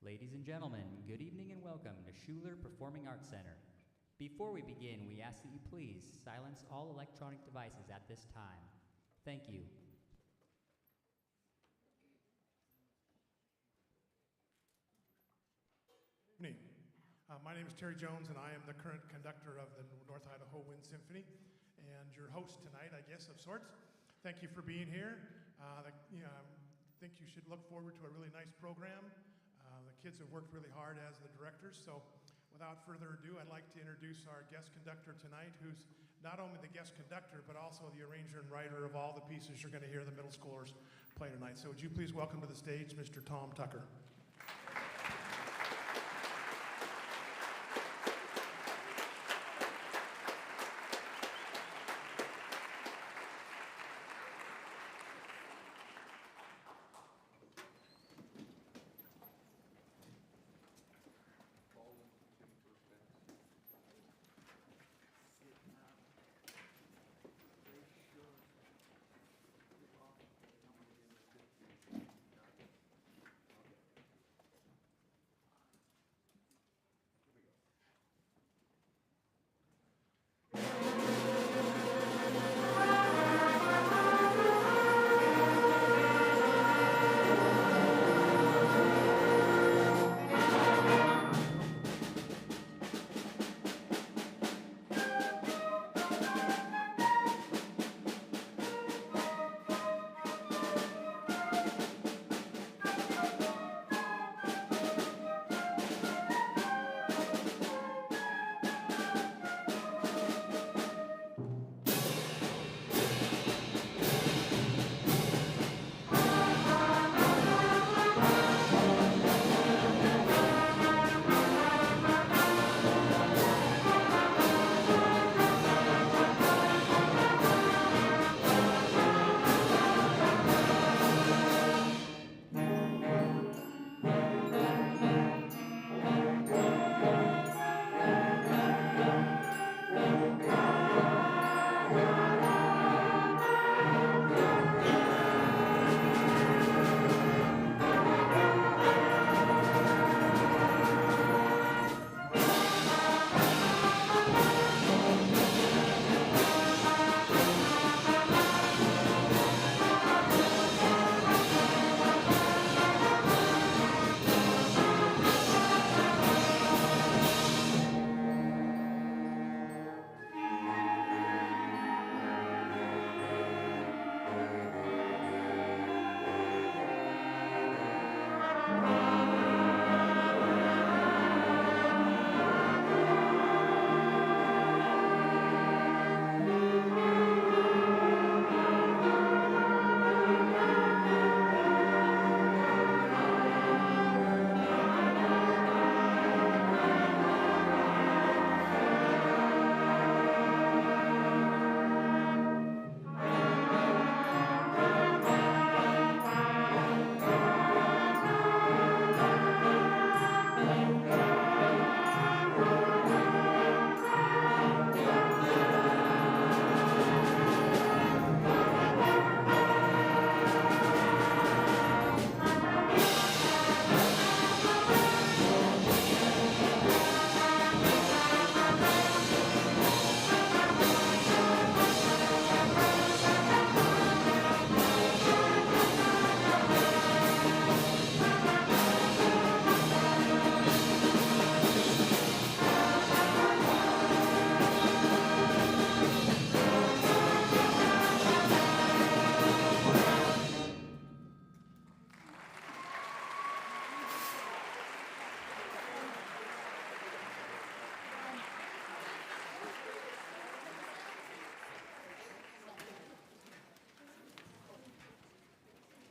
Ladies and gentlemen, good evening and welcome to Schuler Performing Arts Center. Before we begin, we ask that you please silence all electronic devices at this time. Thank you. Good evening. My name is Terry Jones, and I am the current conductor of the North Idaho Wind Symphony, and your host tonight, I guess, of sorts. Thank you for being here. I think you should look forward to a really nice program. The kids have worked really hard as the directors, so without further ado, I'd like to introduce our guest conductor tonight, who's not only the guest conductor, but also the arranger and writer of all the pieces you're going to hear the middle schoolers play tonight. So would you please welcome to the stage Mr. Tom Tucker.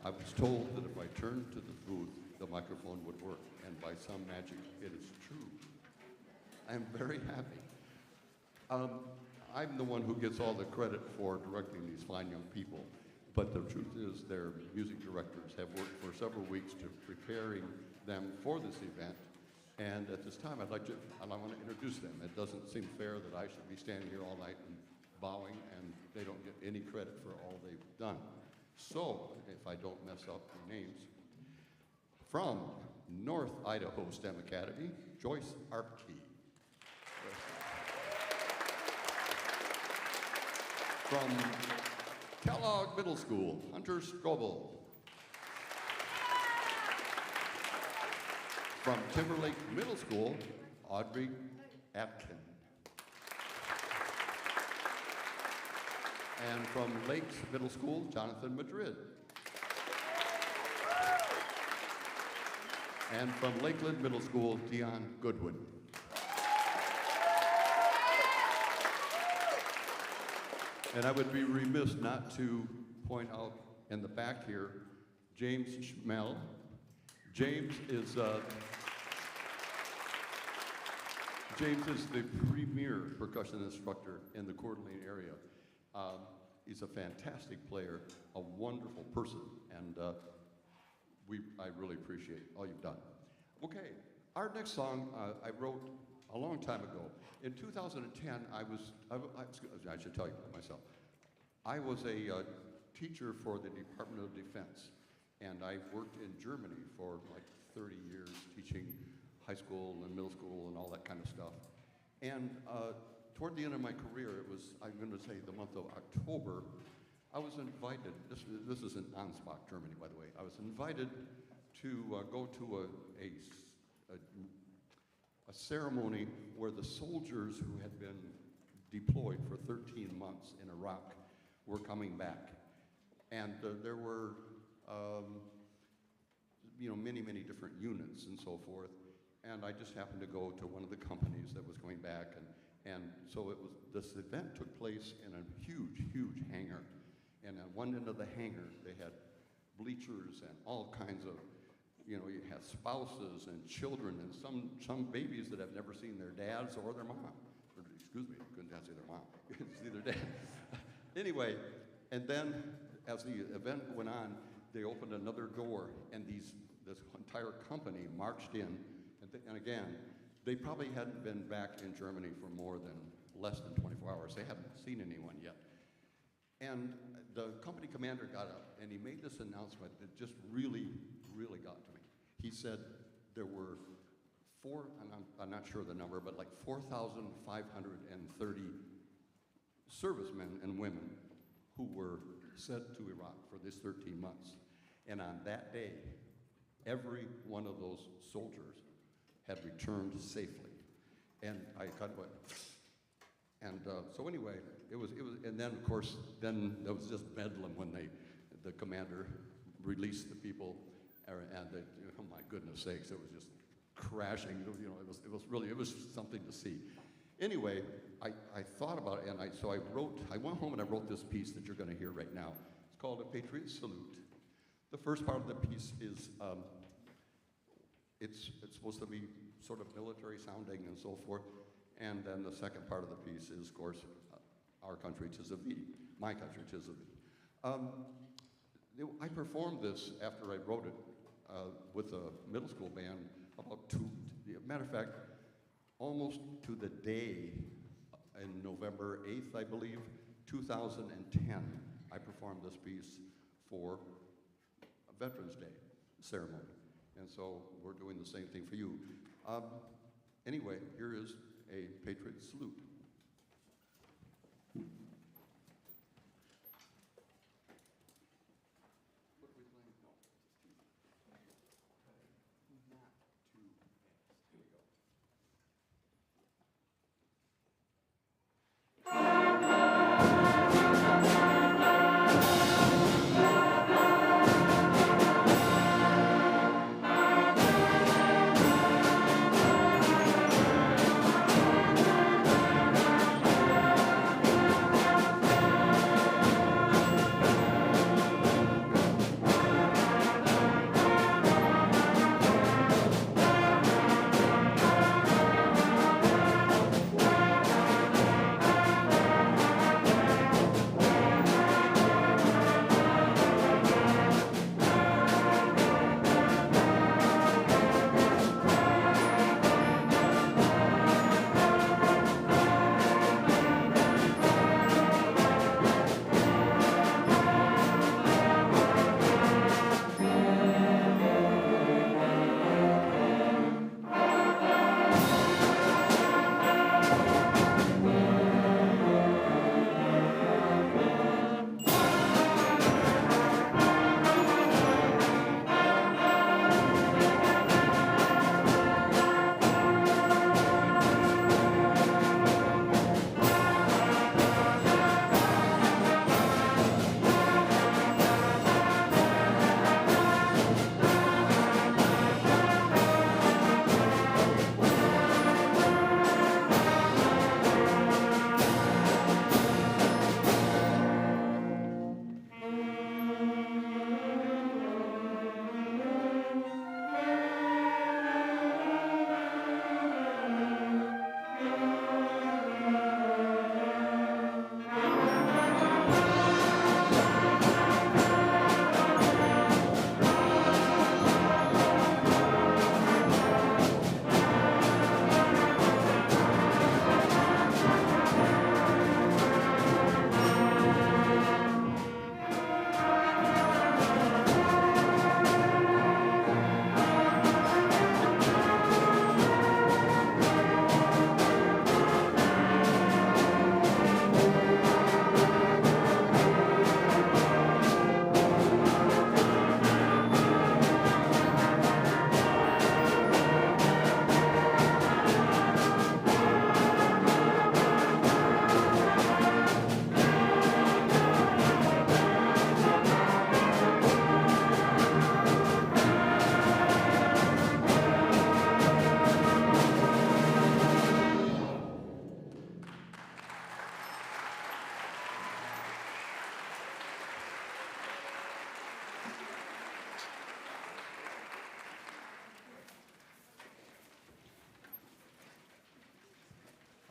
I was told that if I turned to the booth, the microphone would work, and by some magic, it is true. I am very happy. I'm the one who gets all the credit for directing these fine young people, but the truth is their music directors have worked for several weeks to preparing them for this event, and at this time I want to introduce them. It doesn't seem fair that I should be standing here all night and bowing, and they don't get any credit for all they've done. So, if I don't mess up the names, from North Idaho STEM Academy, Joyce Arpkey. From Kellogg Middle School, Hunter Strobel. From Timberlake Middle School, Audrey Atkin. And from Lakes Middle School, Jonathan Madrid. And from Lakeland Middle School, Dion Goodwin. And I would be remiss not to point out in the back here, James Schmel. James is the premier percussion instructor in the Coeur d'Alene area. He's a fantastic player, a wonderful person, and I really appreciate all you've done. Okay, our next song I wrote a long time ago. In 2010, I should tell you about myself. I was a teacher for the Department of Defense, and I worked in Germany for like 30 years teaching high school and middle school and all that kind of stuff. And toward the end of my career, it was, I'm going to say, the month of October, I was invited, this is in Ansbach, Germany, by the way. I was invited to go to a ceremony where the soldiers who had been deployed for 13 months in Iraq were coming back. And there were, many, many different units and so forth. And I just happened to go to one of the companies that was going back. And so this event took place in a huge, huge hangar. And at one end of the hangar, they had bleachers and all kinds of, you had spouses and children and some babies that have never seen their dads or their mom. Or, excuse me, couldn't say their mom. Couldn't see their dad. Anyway, and then as the event went on, they opened another door, and this entire company marched in. And again, they probably hadn't been back in Germany for less than 24 hours. They hadn't seen anyone yet. And the company commander got up, and he made this announcement that just really, really got to me. He said there were and I'm not sure the number, but like 4,530 servicemen and women who were sent to Iraq for this 13 months. And on that day, every one of those soldiers had returned safely. And I kind of went, and so anyway, it was, and then of course, then there was just bedlam when the commander released the people, and oh my goodness sakes, it was just crashing. It was something to see. Anyway, I thought about it, and I went home and I wrote this piece that you're going to hear right now. It's called A Patriot Salute. The first part of the piece is, it's supposed to be sort of military sounding and so forth. And then the second part of the piece is, of course, Our Country 'Tis of Thee, My Country 'Tis of Thee. I performed this after I wrote it with a middle school band matter of fact, almost to the day in November 8th, I believe, 2010, I performed this piece for a Veterans Day ceremony. And so we're doing the same thing for you. Anyway, here is A Patriot Salute.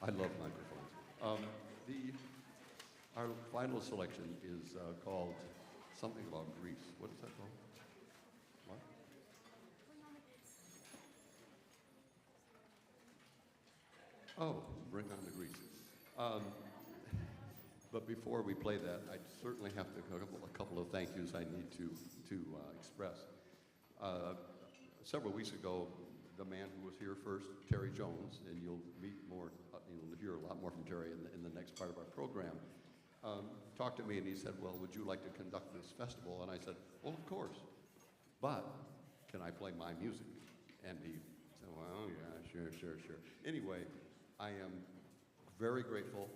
I love microphones. Our final selection is called something about Greece. What is that called? What? Oh, Bring on the Grease. But before we play that, I certainly have a couple of thank yous I need to express. Several weeks ago, the man who was here first, Terry Jones, and you'll meet more, you'll hear a lot more from Terry in the next part of our program, talked to me and he said, well, would you like to conduct this festival? And I said, well, of course, but can I play my music? And he said, well, yeah, sure. Anyway, I am very grateful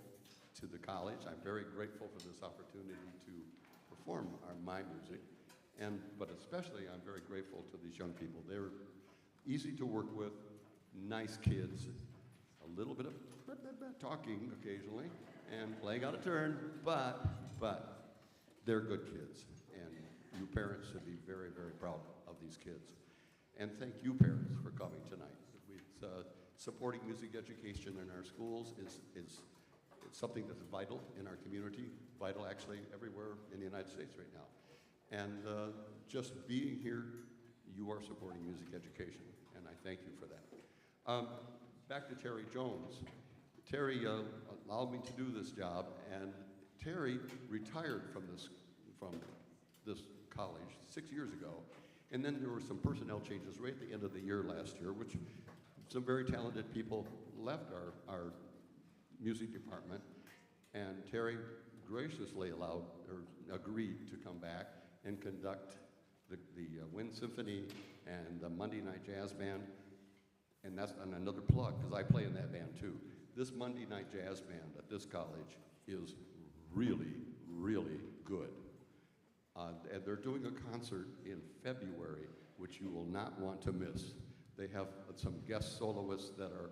to the college. I'm very grateful for this opportunity to perform my music, but especially I'm very grateful to these young people. They're easy to work with, nice kids, a little bit of talking occasionally, and playing out of turn, but they're good kids, and you parents should be very, very proud of these kids. And thank you, parents, for coming tonight. Supporting music education in our schools is something that's vital in our community, vital actually everywhere in the United States right now. And just being here, you are supporting music education, and I thank you for that. Back to Terry Jones. Terry allowed me to do this job, and Terry retired from this college 6 years ago, and then there were some personnel changes right at the end of the year last year, which some very talented people left our music department, and Terry graciously agreed to come back and conduct the Wind Symphony and the Monday Night Jazz Band, and that's another plug because I play in that band too. This Monday Night Jazz Band at this college is really, really good. And they're doing a concert in February, which you will not want to miss. They have some guest soloists that are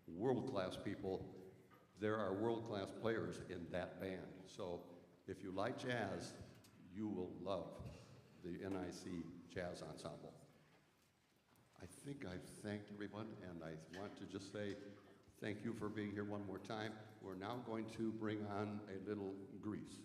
world-class people. There are world-class players in that band. So if you like jazz, you will love the NIC Jazz Ensemble. I think I've thanked everyone, and I want to just say thank you for being here one more time. We're now going to bring on a little Grease.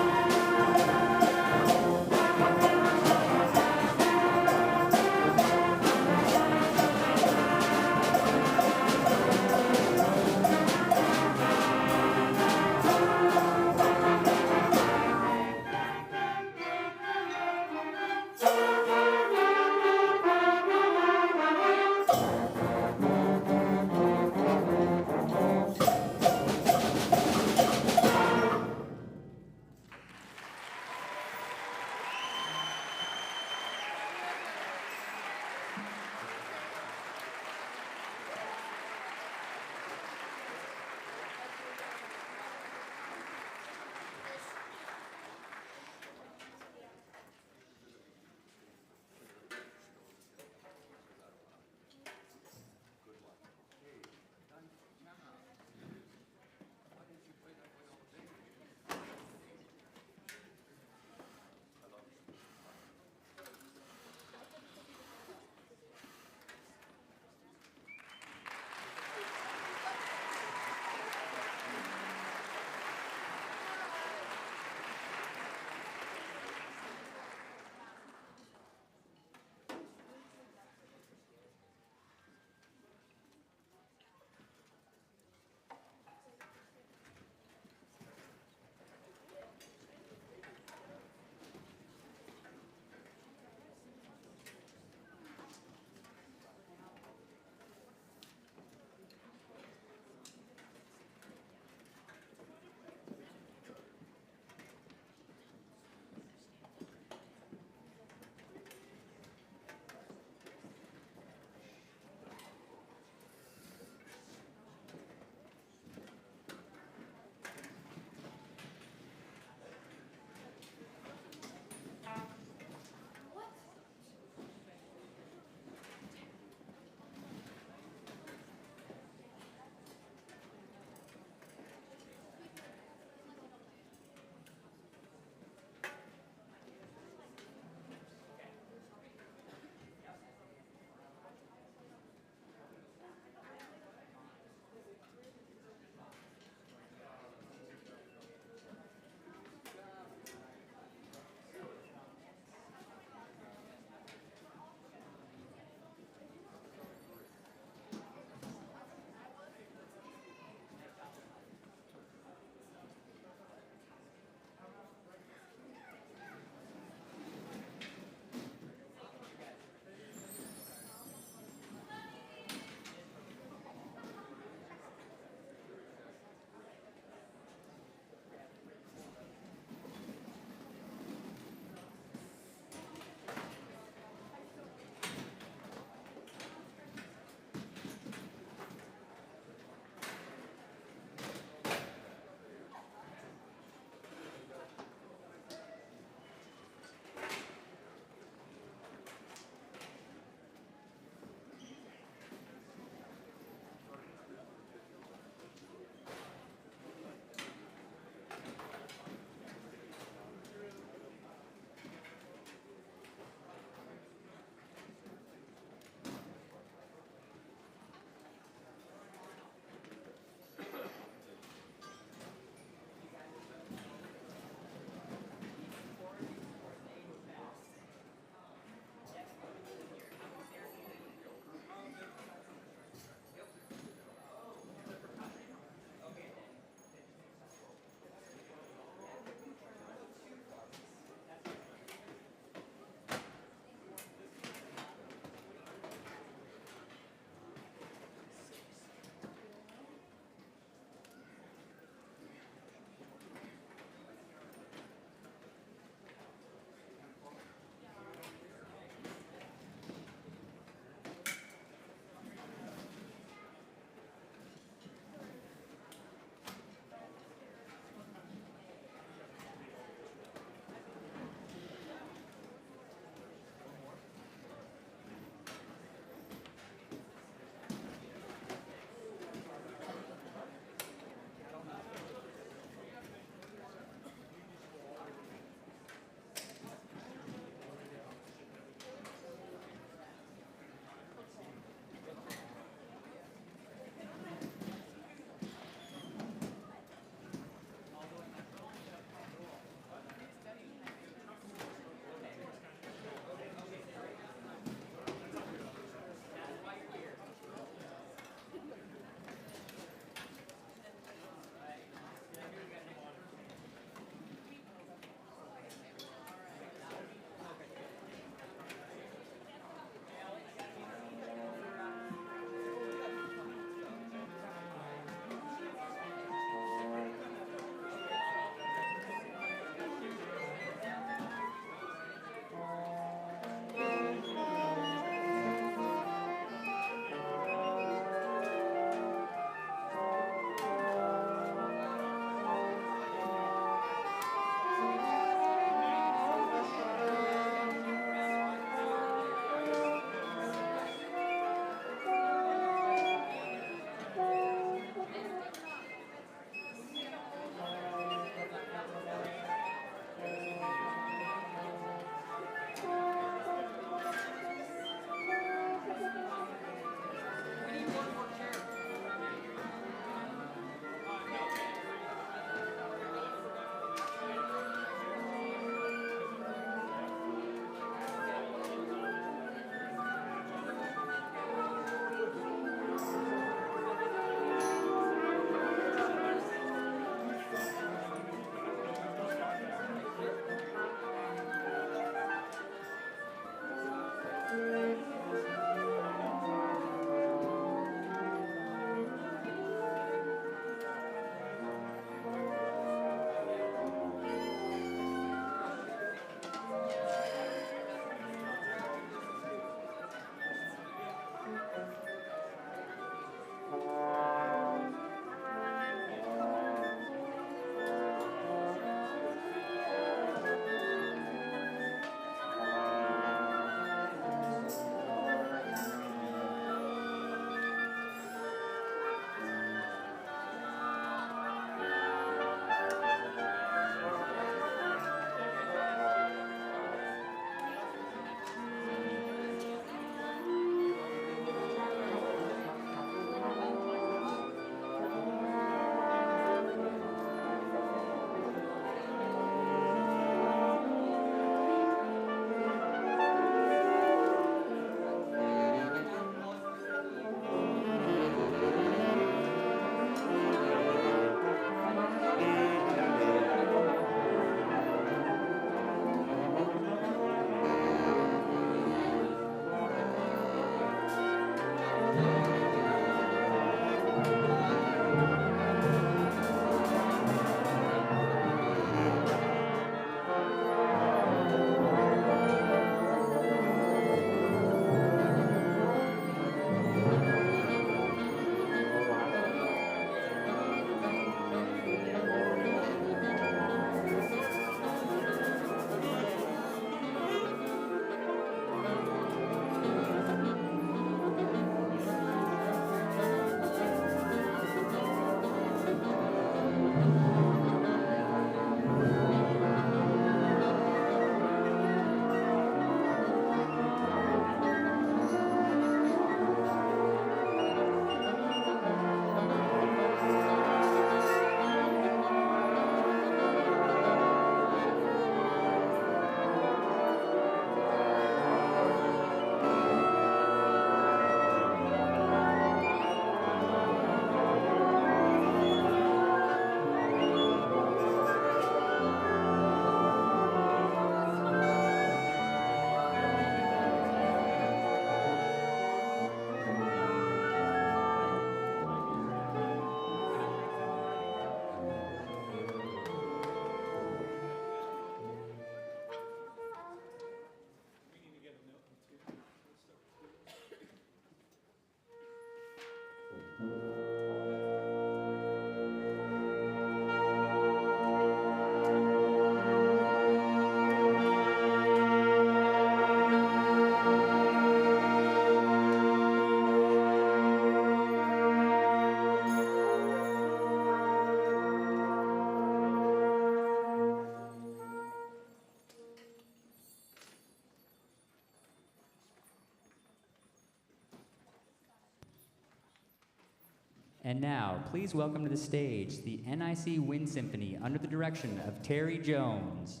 And now, please welcome to the stage the NIC Wind Symphony under the direction of Terry Jones.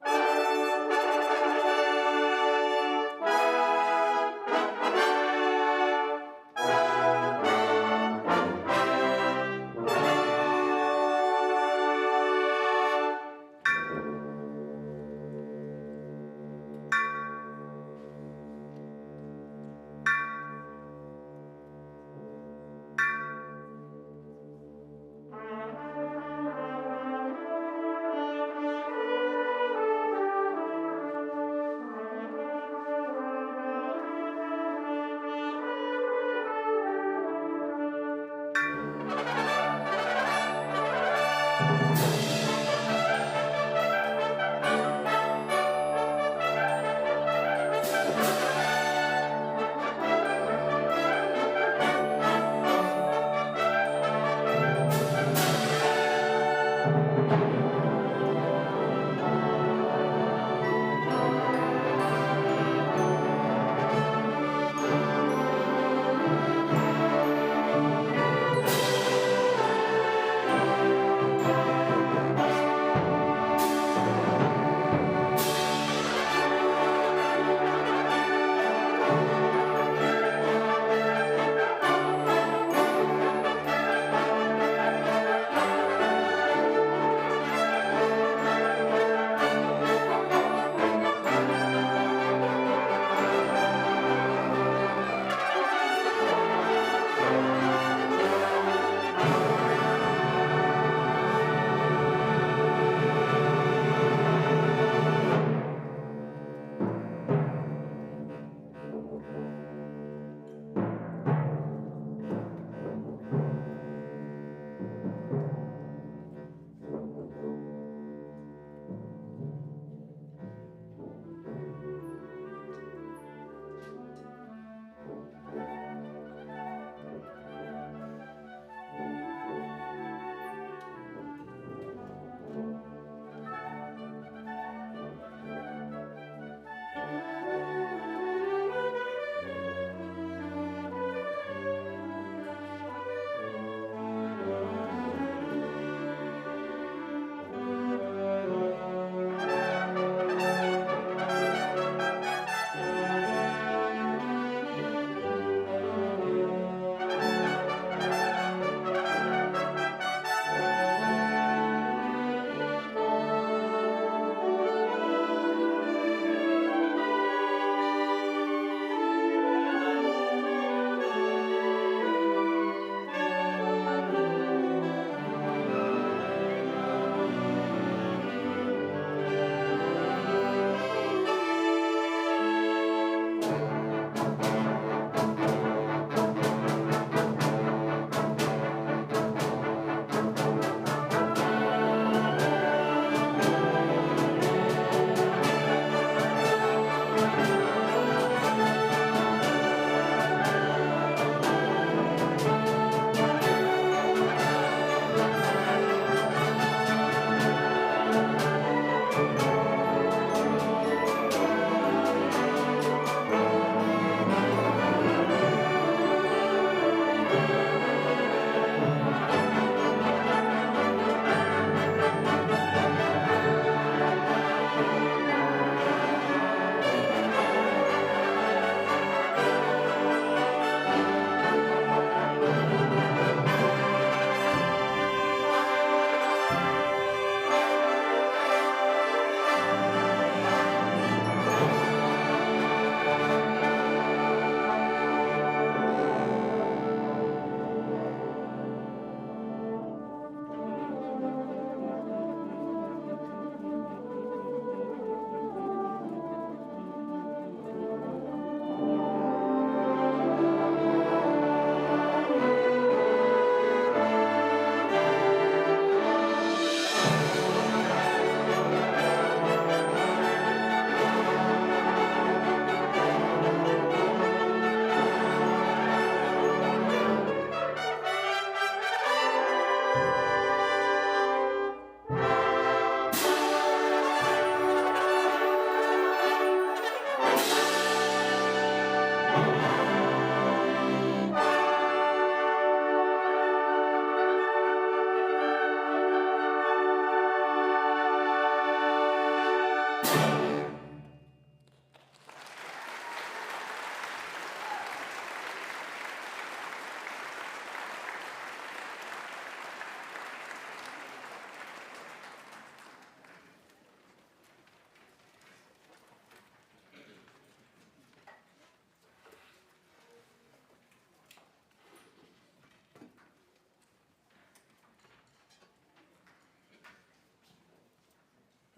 Thank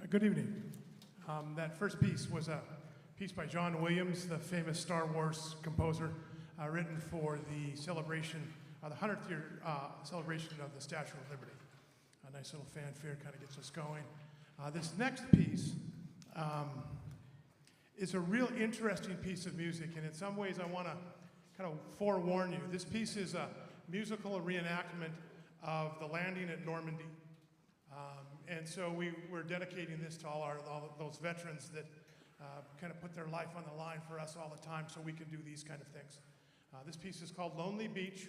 Good evening. That first piece was a piece by John Williams, the famous Star Wars composer, written for the celebration, the 100th year celebration of the Statue of Liberty. A nice little fanfare kind of gets us going. This next piece is a real interesting piece of music, and in some ways I want to kind of forewarn you. This piece is a musical reenactment of the landing at Normandy. And so we're dedicating this to all those veterans that kind of put their life on the line for us all the time so we can do these kind of things. This piece is called Lonely Beach,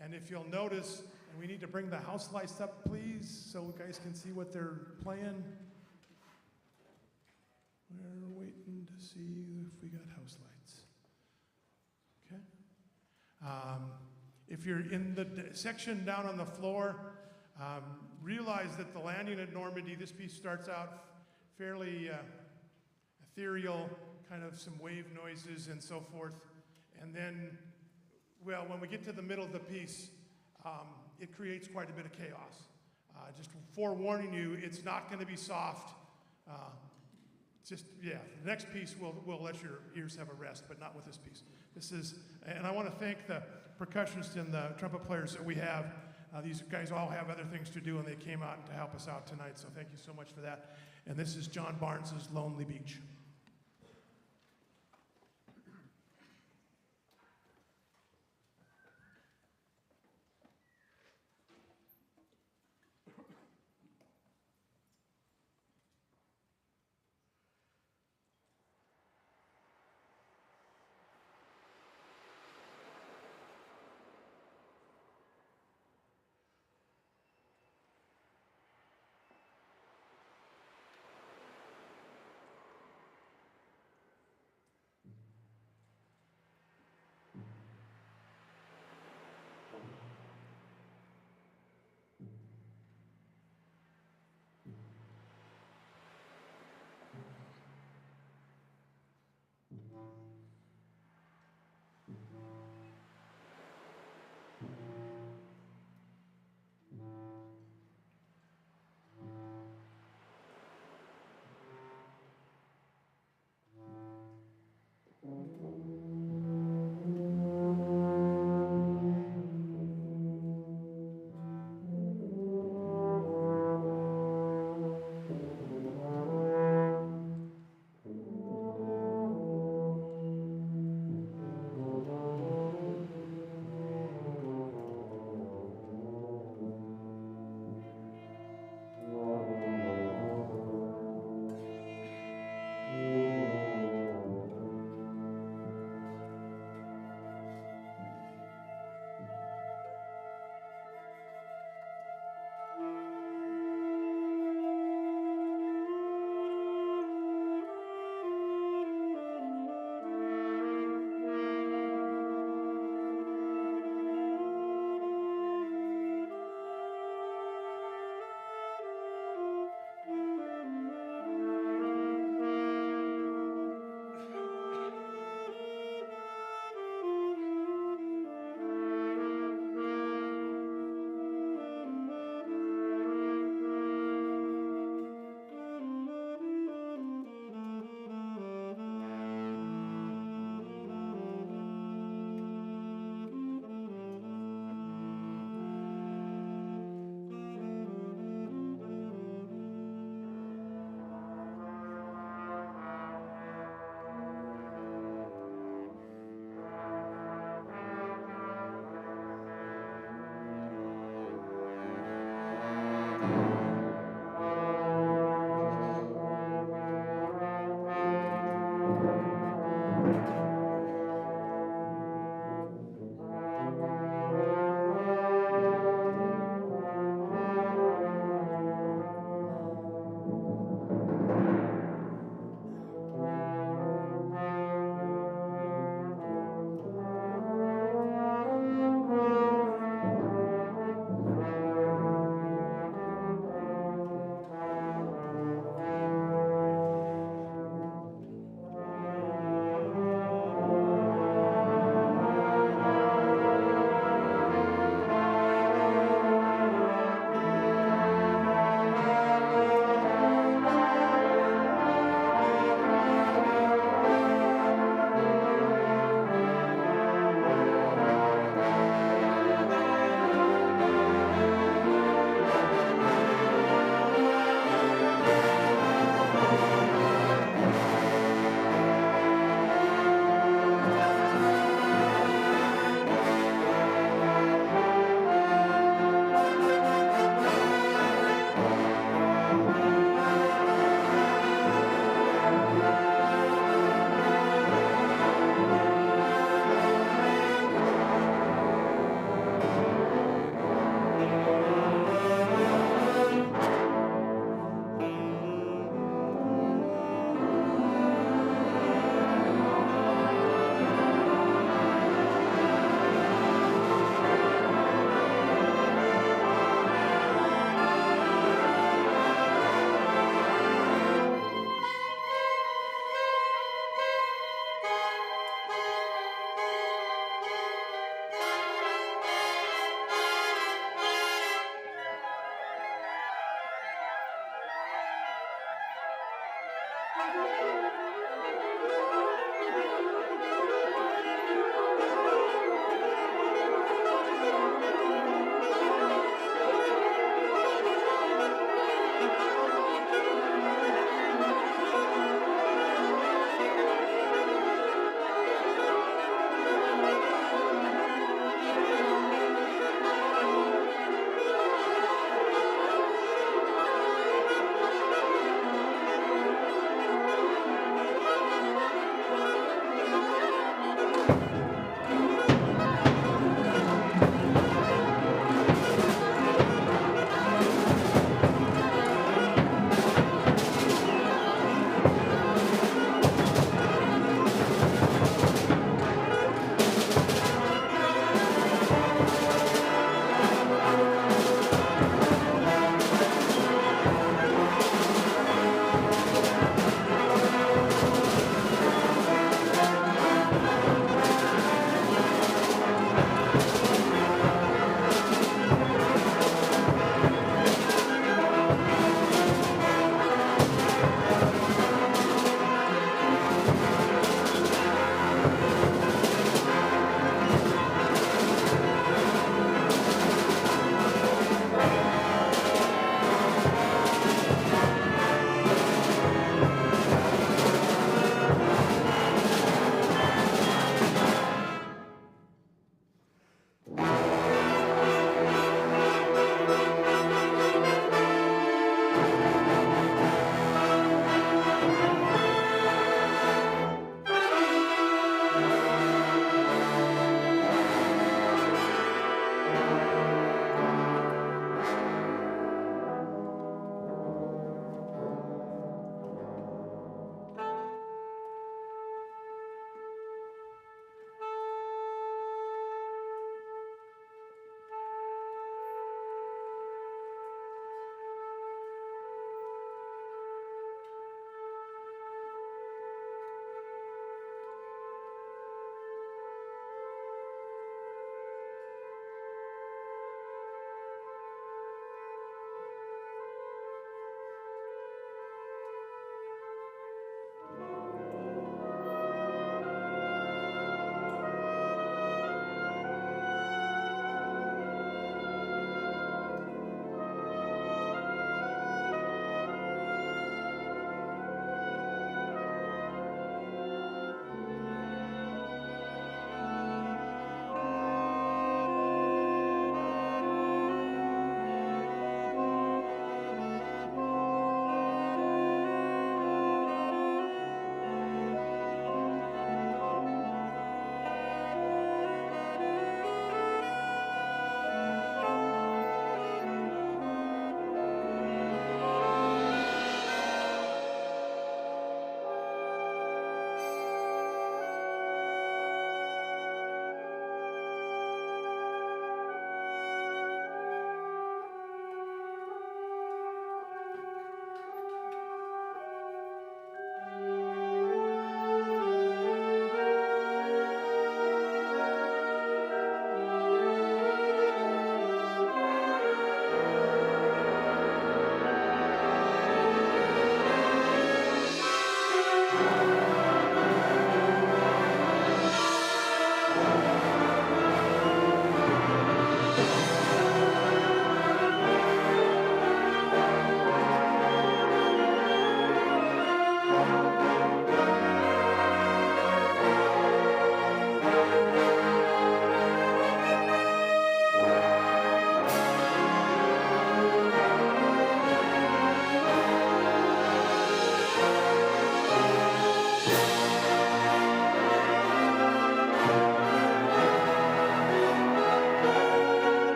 and if you'll notice, and we need to bring the house lights up, please, so you guys can see what they're playing. We're waiting to see if we got house lights. Okay. If you're in the section down on the floor, realize that the landing at Normandy, this piece starts out fairly ethereal, kind of some wave noises and so forth. And then, well, when we get to the middle of the piece, it creates quite a bit of chaos. Just forewarning you, it's not going to be soft. The next piece will let your ears have a rest, but not with this piece. And I want to thank the percussionists and the trumpet players that we have. These guys all have other things to do, and they came out to help us out tonight, so thank you so much for that. And this is John Barnes's Lonely Beach.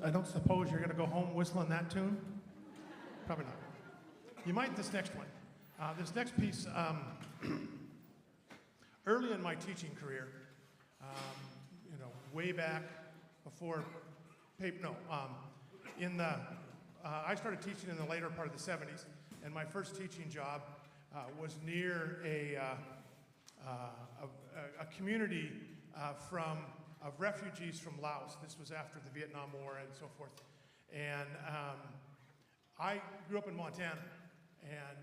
I don't suppose you're going to go home whistling that tune? Probably not. You might this next one. This next piece, early in my teaching career, way back before I started teaching in the later part of the 70s, and my first teaching job was near a community of refugees from Laos. This was after the Vietnam War and so forth. And I grew up in Montana, and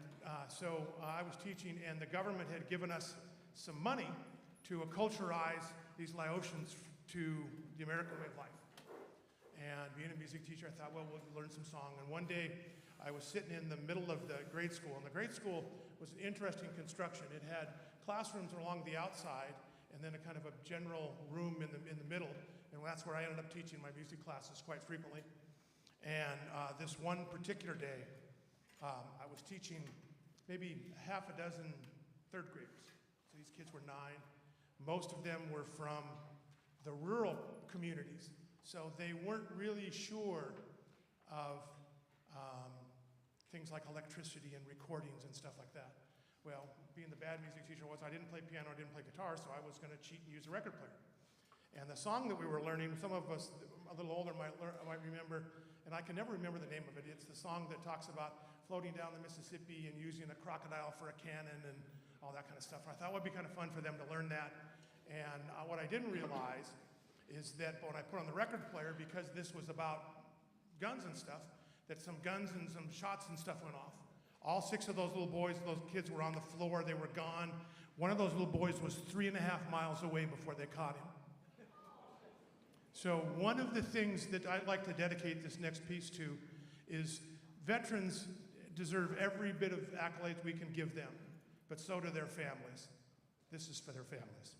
so I was teaching, and the government had given us some money to acculturize these Laotians to the American way of life. And being a music teacher, I thought, well, we'll learn some song. And one day, I was sitting in the middle of the grade school, and the grade school was an interesting construction. It had classrooms along the outside, and then a kind of a general room in the middle, and that's where I ended up teaching my music classes quite frequently. And this one particular day, I was teaching maybe half a dozen third graders. So these kids were 9. Most of them were from the rural communities, so they weren't really sure of things like electricity and recordings and stuff like that. Well, being the bad music teacher I didn't play piano, I didn't play guitar, so I was going to cheat and use a record player. And the song that we were learning, some of us a little older might remember, and I can never remember the name of it. It's the song that talks about floating down the Mississippi and using a crocodile for a cannon and all that kind of stuff. And I thought it would be kind of fun for them to learn that. And what I didn't realize is that when I put on the record player, because this was about guns and stuff, that some guns and some shots and stuff went off. All 6 of those little boys, those kids were on the floor, they were gone. One of those little boys was 3.5 miles away before they caught him. So one of the things that I'd like to dedicate this next piece to is veterans deserve every bit of accolades we can give them, but so do their families. This is for their families.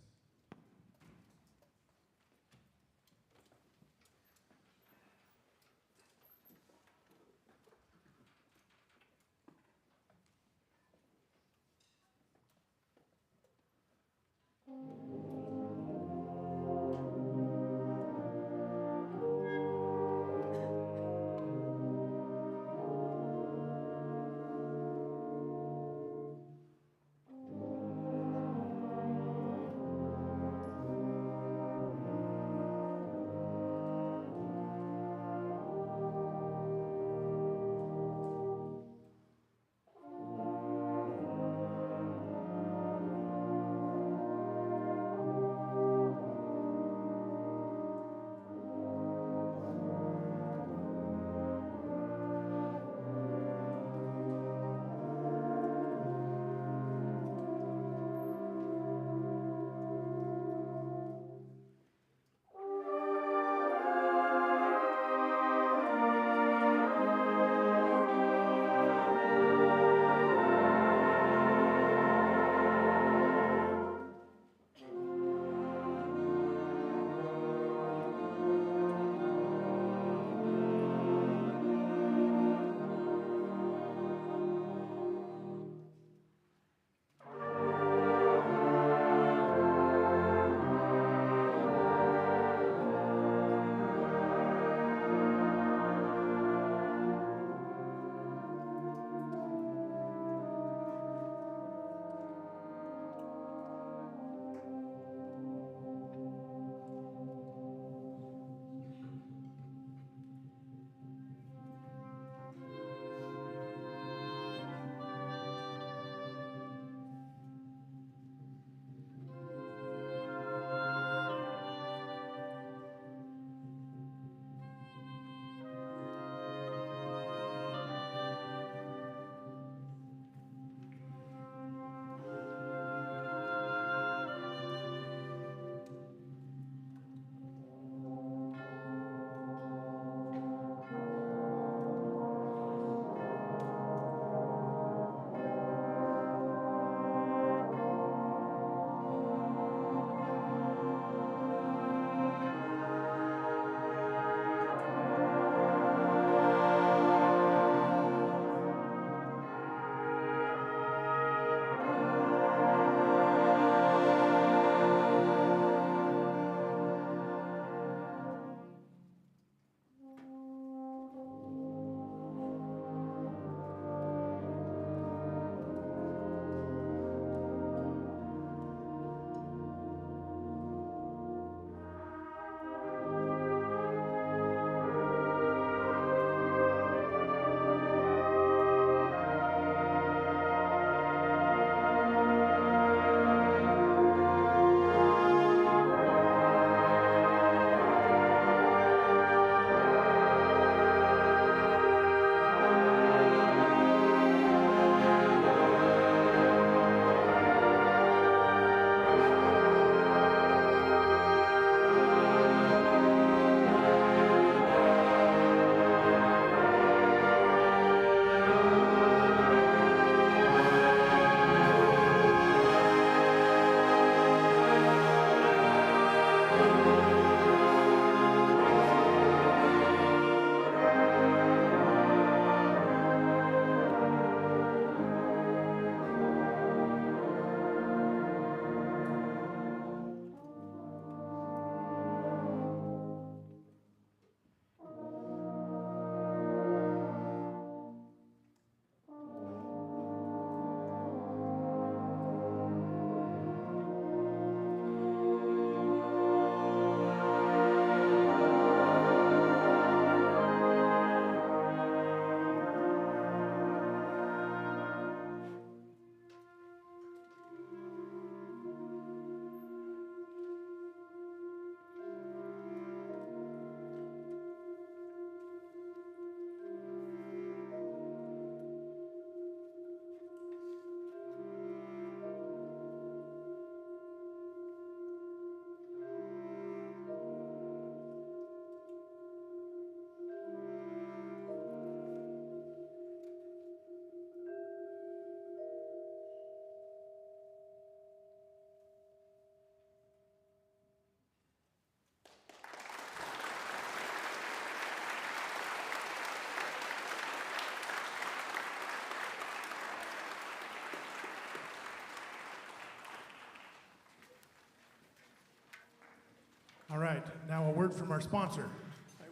right, now a word from our sponsor.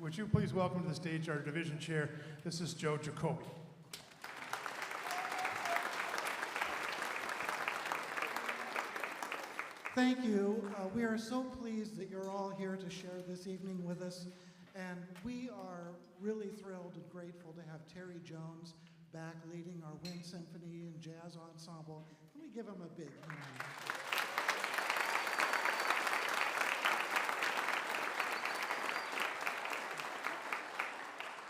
Would you please welcome to the stage our division chair? This is Joe Jacoby. Thank you. We are so pleased that you're all here to share this evening with us. And we are really thrilled and grateful to have Terry Jones back leading our Wind Symphony and Jazz Ensemble. Can we give him a big hand?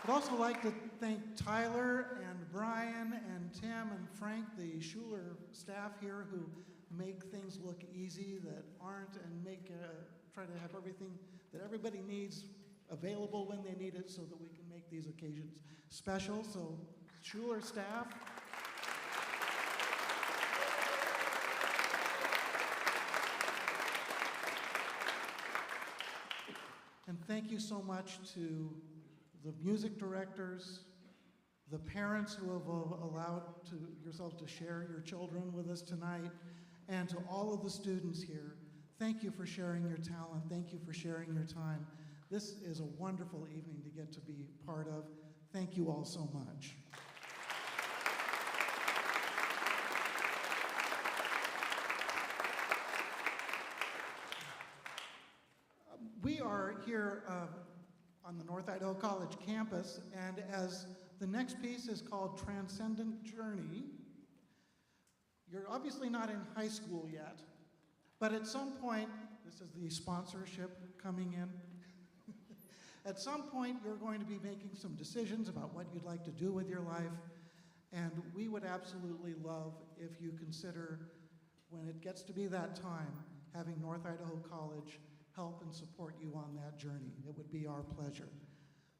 I'd also like to thank Tyler and Brian and Tim and Frank, the Schuler staff here, who make things look easy that aren't, and try to have everything that everybody needs available when they need it so that we can make these occasions special. So, Schuler staff. And thank you so much to the music directors, the parents who have allowed yourselves to share your children with us tonight, and to all of the students here. Thank you for sharing your talent. Thank you for sharing your time. This is a wonderful evening to get to be part of. Thank you all so much. We are here on the North Idaho College campus, and as the next piece is called Transcendent Journey, you're obviously not in high school yet, but at some point, this is the sponsorship coming in, at some point you're going to be making some decisions about what you'd like to do with your life, and we would absolutely love if you consider, when it gets to be that time, having North Idaho College help and support you on that journey. It would be our pleasure.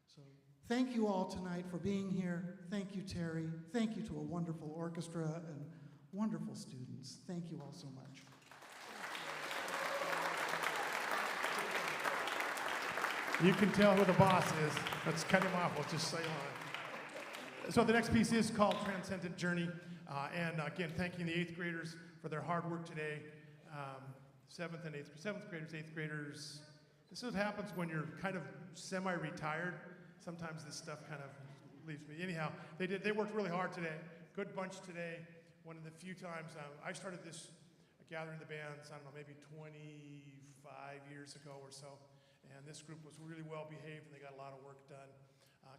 So thank you all tonight for being here. Thank you, Terry. Thank you to a wonderful orchestra and wonderful students. Thank you all so much. You can tell who the boss is. Let's cut him off. We'll just say on. So the next piece is called Transcendent Journey. And again, thanking the 8th graders for their hard work today. 7th graders, 8th graders. This is what happens when you're kind of semi-retired. Sometimes this stuff kind of leaves me. Anyhow, they worked really hard today. Good bunch today. One of the few times I started this gathering the bands, I don't know, maybe 25 years ago or so. And this group was really well behaved and they got a lot of work done.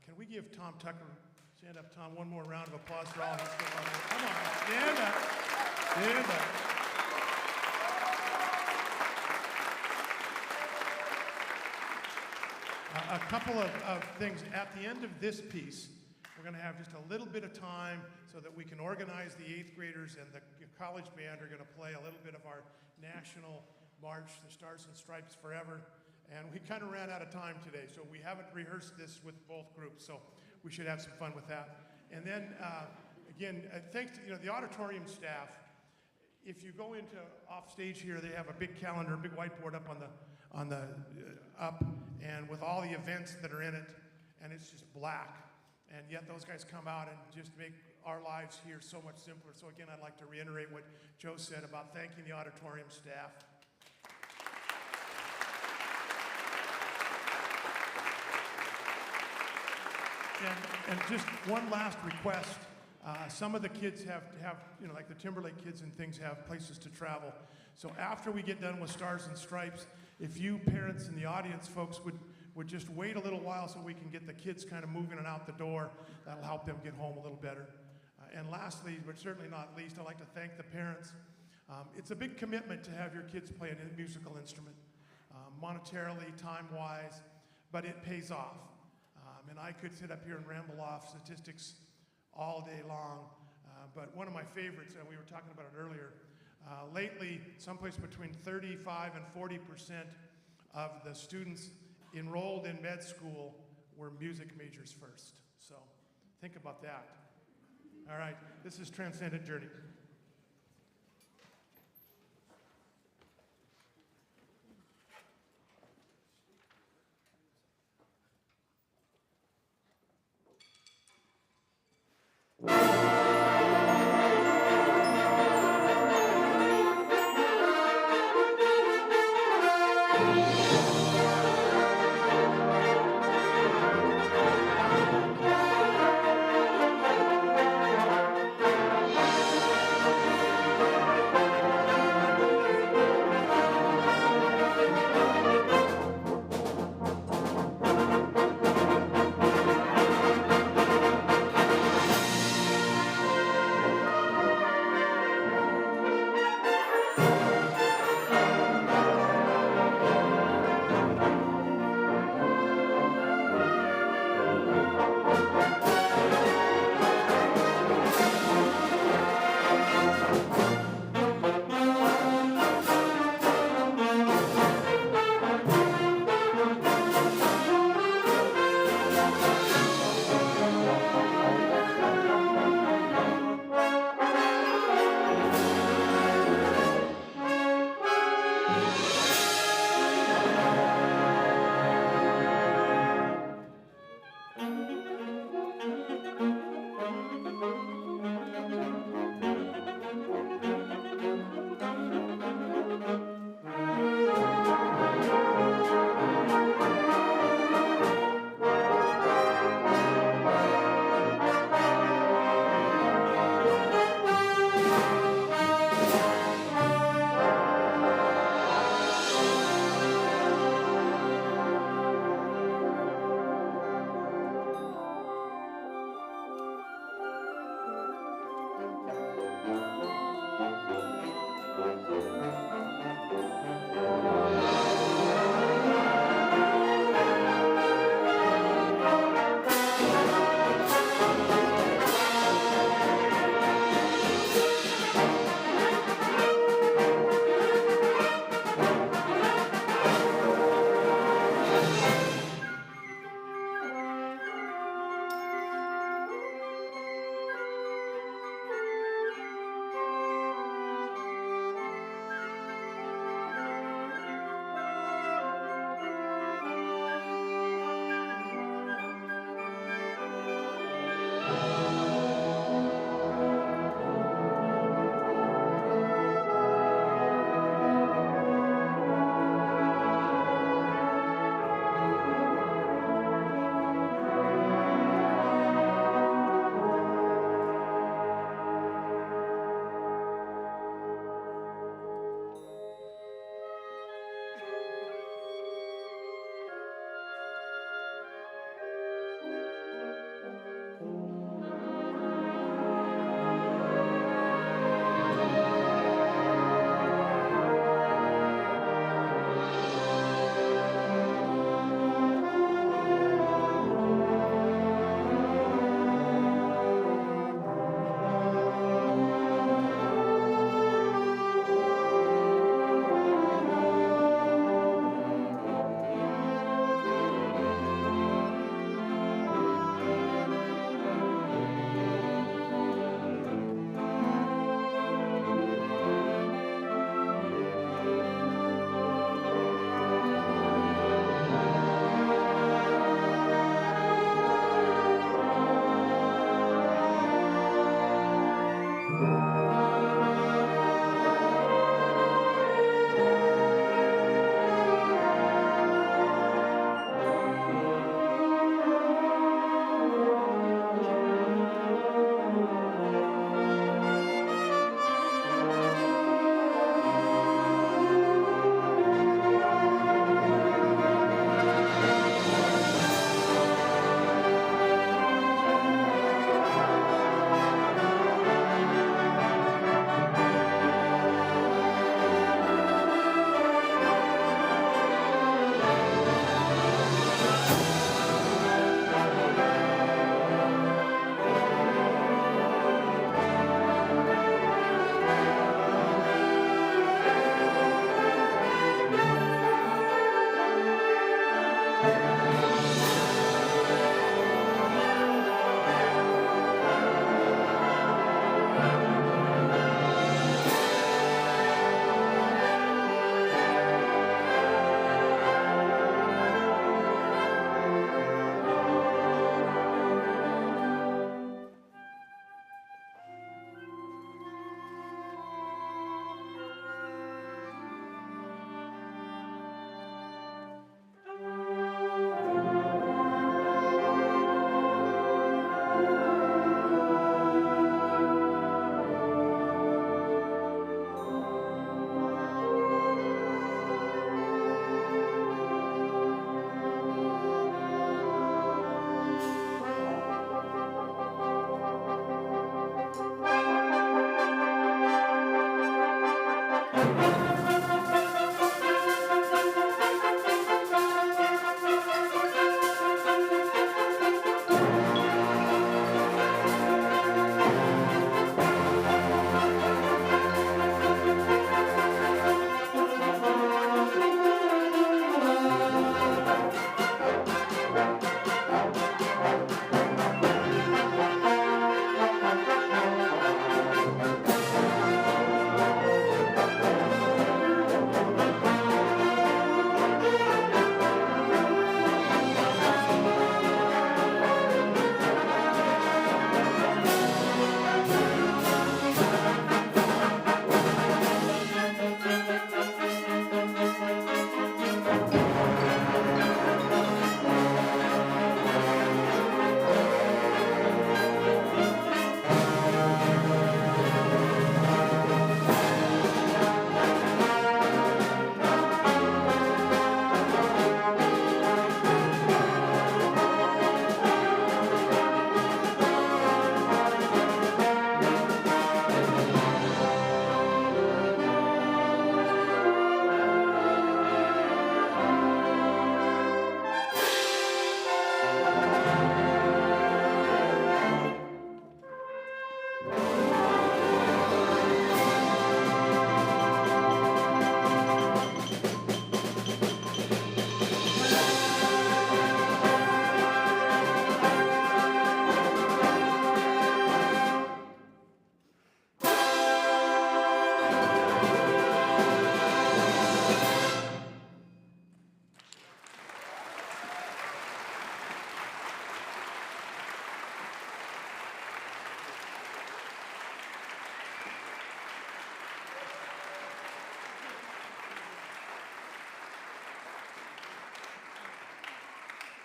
Can we give Tom Tucker, stand up, Tom, one more round of applause for all his good work? Come on, stand up. Stand up. A couple of things. At the end of this piece, we're going to have just a little bit of time so that we can organize the 8th graders, and the college band are going to play a little bit of our national march, the Stars and Stripes Forever. And we kind of ran out of time today, so we haven't rehearsed this with both groups, so we should have some fun with that. And then, again, thanks to the auditorium staff. If you go into off stage here, they have a big calendar, a big whiteboard up up, and with all the events that are in it, and it's just black. And yet those guys come out and just make our lives here so much simpler. So again, I'd like to reiterate what Joe said about thanking the auditorium staff. And just one last request. Some of the kids have like the Timberlake kids and things have places to travel. So after we get done with Stars and Stripes, if you parents in the audience folks would just wait a little while so we can get the kids kind of moving and out the door, that'll help them get home a little better. And lastly, but certainly not least, I'd like to thank the parents. It's a big commitment to have your kids play a musical instrument, monetarily, time-wise, but it pays off. And I could sit up here and ramble off statistics all day long, but one of my favorites, and we were talking about it earlier, lately, someplace between 35 and 40% of the students enrolled in med school were music majors first. So think about that. All right, this is Transcendent Journey.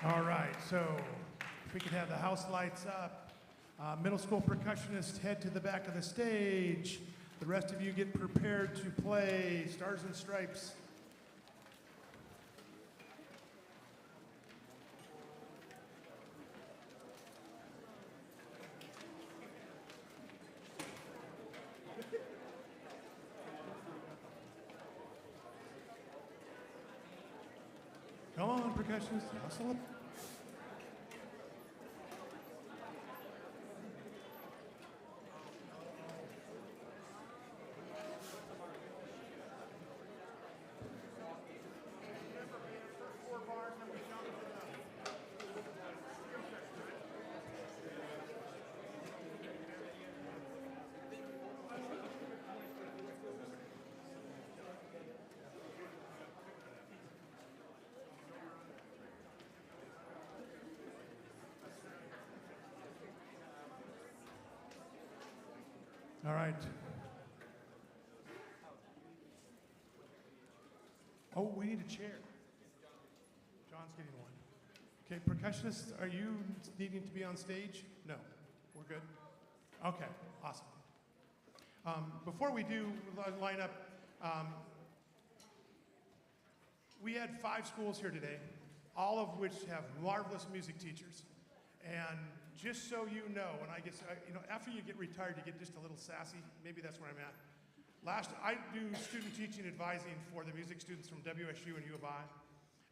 All right, so if we could have the house lights up. Middle school percussionists head to the back of the stage. The rest of you get prepared to play Stars and Stripes. Come on, percussionists, hustle up. All right. Oh, we need a chair. John's getting one. Okay, percussionists, are you needing to be on stage? No, we're good? Okay, awesome. Before we do line up, we had 5 schools here today, all of which have marvelous music teachers. And just so you know, and I guess, after you get retired, you get just a little sassy. Maybe that's where I'm at. I do student teaching advising for the music students from WSU and U of I.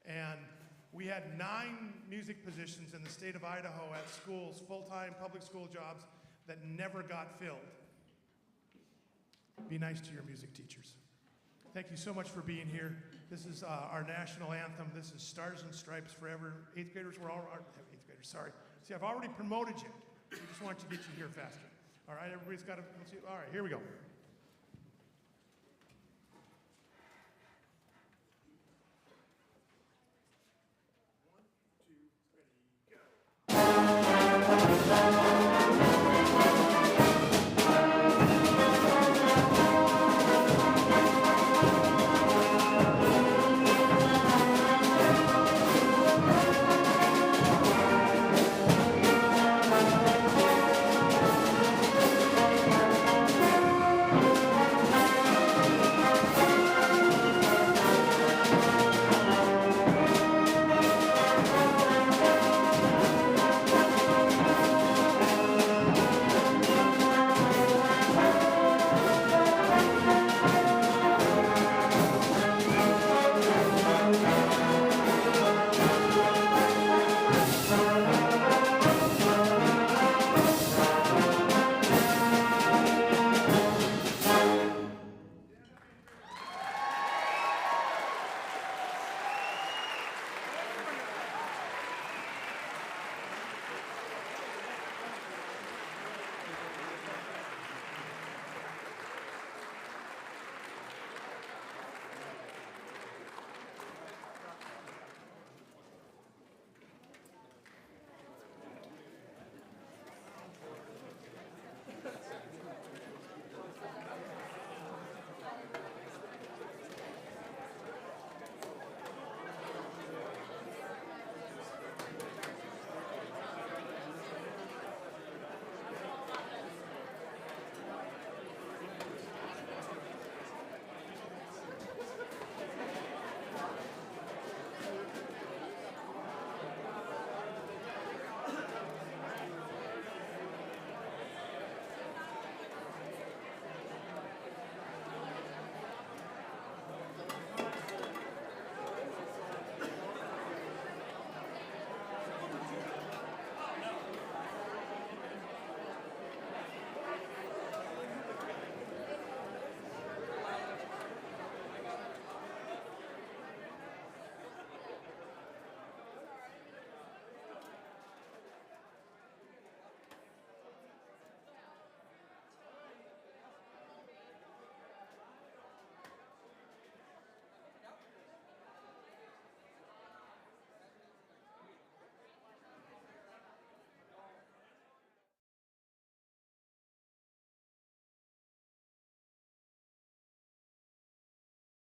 And we had 9 music positions in the state of Idaho at schools, full-time public school jobs that never got filled. Be nice to your music teachers. Thank you so much for being here. This is our national anthem. This is Stars and Stripes Forever. 8th graders, sorry. See, I've already promoted you. We just want to get you here faster. All right, everybody's got to, all right, here we go.